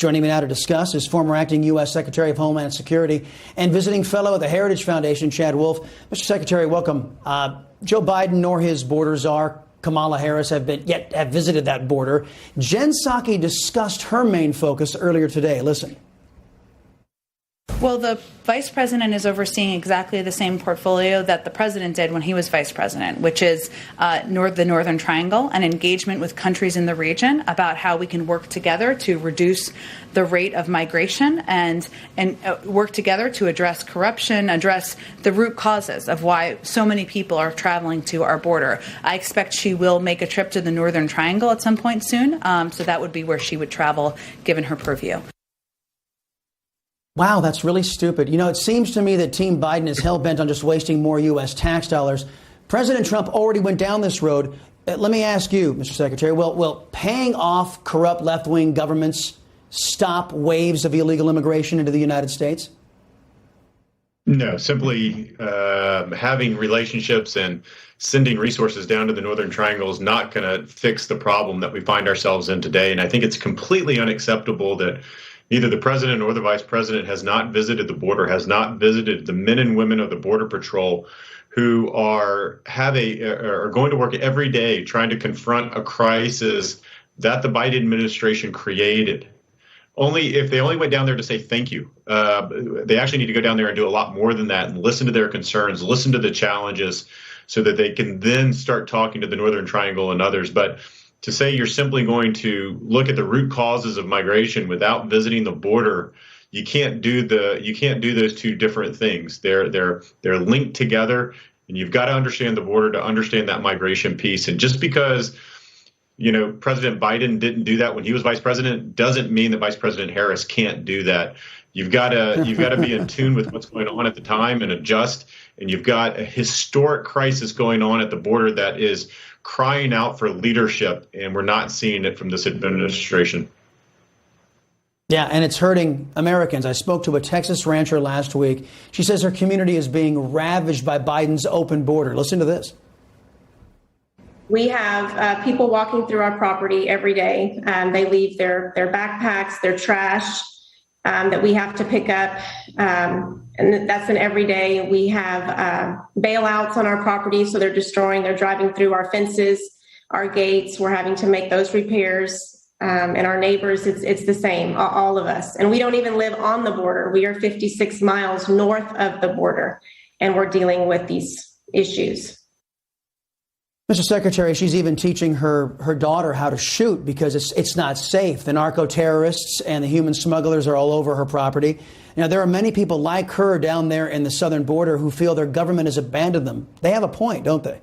Joining me now to discuss is former acting U.S. Secretary of Homeland Security and visiting fellow of the Heritage Foundation, Chad Wolf. Mr. Secretary, welcome. Joe Biden nor his border czar, Kamala Harris, have visited that border. Jen Psaki discussed her main focus earlier today. Listen. Well, the vice president is overseeing exactly the same portfolio that the president did when he was vice president, which is the Northern Triangle and engagement with countries in the region about how we can work together to reduce the rate of migration and work together to address corruption, address the root causes of why so many people are traveling to our border. I expect she will make a trip to the Northern Triangle at some point soon, so that would be where she would travel, given her purview. Wow, that's really stupid. You know, it seems to me that Team Biden is hell-bent on just wasting more U.S. tax dollars. President Trump already went down this road. Let me ask you, Mr. Secretary, will paying off corrupt left-wing governments stop waves of illegal immigration into the United States? No, simply having relationships and sending resources down to the Northern Triangle is not going to fix the problem that we find ourselves in today. And I think it's completely unacceptable that neither the president or the vice president has not visited the border, has not visited the men and women of the Border Patrol who are going to work every day trying to confront a crisis that the Biden administration created. If they only went down there to say thank you, they actually need to go down there and do a lot more than that and listen to their concerns, listen to the challenges so that they can then start talking to the Northern Triangle and others. But to say you're simply going to look at the root causes of migration without visiting the border, you can't do those two different things. They're linked together, and you've got to understand the border to understand that migration piece. And just because President Biden didn't do that when he was vice president doesn't mean that Vice President Harris can't do that. You've got to be in tune with what's going on at the time and adjust. And you've got a historic crisis going on at the border that is crying out for leadership, and we're not seeing it from this administration. Yeah, and it's hurting Americans. I spoke to a Texas rancher last week. She says her community is being ravaged by Biden's open border. Listen to this. We have people walking through our property every day. They leave their backpacks, their trash that we have to pick up. And that's an everyday. We have bailouts on our property, so they're driving through our fences, our gates. We're having to make those repairs. And our neighbors, it's the same, all of us. And we don't even live on the border. We are 56 miles north of the border, and we're dealing with these issues. Mr. Secretary, she's even teaching her daughter how to shoot because it's not safe. The narco-terrorists and the human smugglers are all over her property. Now, there are many people like her down there in the southern border who feel their government has abandoned them. They have a point, don't they?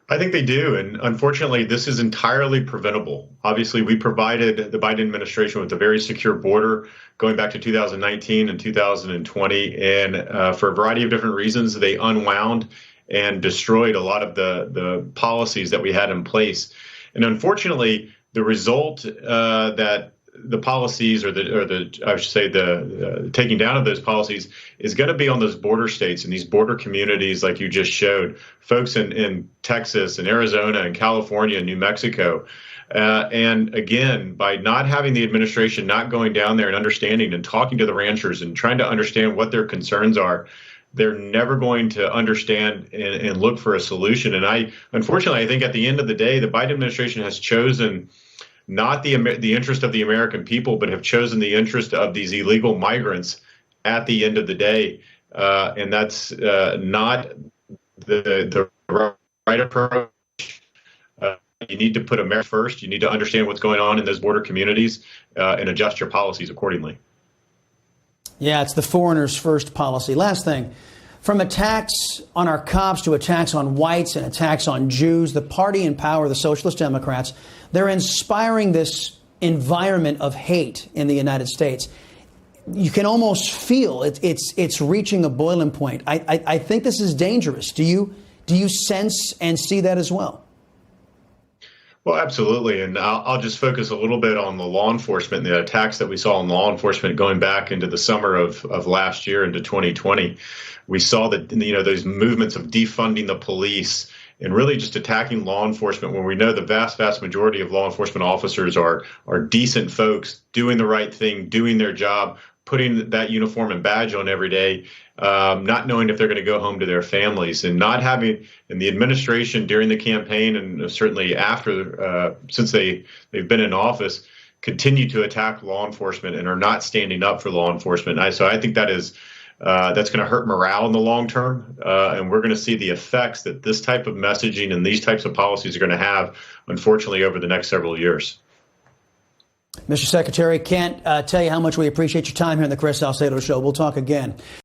I think they do. And unfortunately, this is entirely preventable. Obviously, we provided the Biden administration with a very secure border going back to 2019 and 2020. And for a variety of different reasons, they unwound and destroyed a lot of the policies that we had in place. And unfortunately, the result that the policies or the taking down of those policies is going to be on those border states and these border communities like you just showed, folks in Texas and Arizona and California and New Mexico. And again, by not having the administration not going down there and understanding and talking to the ranchers and trying to understand what their concerns are, they're never going to understand and look for a solution. And unfortunately, I think at the end of the day, the Biden administration has chosen not the interest of the American people, but have chosen the interest of these illegal migrants at the end of the day. And that's not the right approach. You need to put America first. You need to understand what's going on in those border communities and adjust your policies accordingly. Yeah, it's the foreigners first policy. Last thing, from attacks on our cops to attacks on whites and attacks on Jews, the party in power, the Socialist Democrats, they're inspiring this environment of hate in the United States. You can almost feel it's reaching a boiling point. I think this is dangerous. Do you sense and see that as well? Well, absolutely. And I'll just focus a little bit on the law enforcement and the attacks that we saw in law enforcement going back into the summer of last year into 2020. We saw that, those movements of defunding the police and really just attacking law enforcement when we know the vast majority of law enforcement officers are decent folks doing the right thing, doing their job, putting that uniform and badge on every day, not knowing if they're going to go home to their families, and not having, in the administration during the campaign and certainly after, since they've been in office, continue to attack law enforcement and are not standing up for law enforcement. So I think that is that's going to hurt morale in the long term, and we're going to see the effects that this type of messaging and these types of policies are going to have, unfortunately, over the next several years. Mr. Secretary, can't tell you how much we appreciate your time here on the Chris Salcedo Show. We'll talk again.